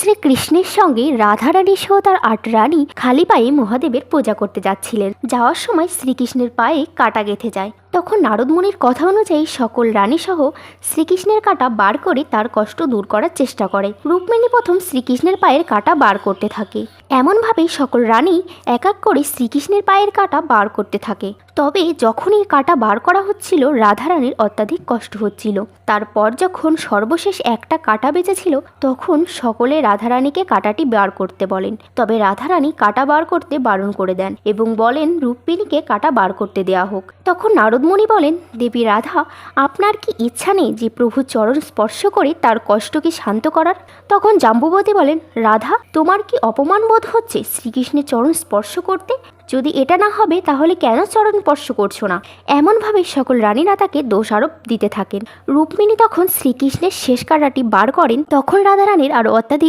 শ্রীকৃষ্ণের সঙ্গে রাধারানী সহ তার ৮ রানী খালি পায়ে মহাদেবের পূজা করতে যাচ্ছিলেন। যাওয়ার সময় শ্রীকৃষ্ণের পায়ে কাঁটা গেঁথে যায়। তখন নারদ মুনির কথা অনুযায়ী সকল রানী সহ শ্রীকৃষ্ণের কাঁটা বার করে তার কষ্ট দূর করার চেষ্টা করে। রুক্মিণী প্রথম শ্রীকৃষ্ণের পায়ের কাঁটা বার করতে থাকে। এমনভাবেই সকল রানী এক এক করে শ্রীকৃষ্ণের পায়ের কাঁটা বার করতে থাকে। তবে যখনই কাঁটা বার করা হচ্ছিল রাধারানীর অত্যাধিক কষ্ট হচ্ছিল। তারপর যখন সর্বশেষ একটা কাঁটা বেঁচেছিল তখন সকলে রাধারানীকে কাঁটাটি বার করতে বলেন। তবে রাধারানী কাঁটা বার করতে বারণ করে দেন এবং বলেন রুক্মিণীকে কাঁটা বার করতে দেওয়া হোক। তখন নারদমুনি বলেন, দেবী রাধা, আপনার কি ইচ্ছা নেই যে প্রভুর চরণ স্পর্শ করে তার কষ্টকে শান্ত করার? তখন জাম্বুবতী বলেন, রাধা, তোমার কি অপমান বোধ হচ্ছে শ্রীকৃষ্ণের চরণ স্পর্শ করতে? যদি এটা না হবে তাহলে কেন চরণ স্পর্শ করছো না? এমনভাবে সকল রানীরা তাকে দোষারোপ দিতে থাকেন। রুক্মিণী তখন শ্রীকৃষ্ণের শেষ কাঁটাটি বার করেন। তখন রাধারানীর আরও অত্যাধিক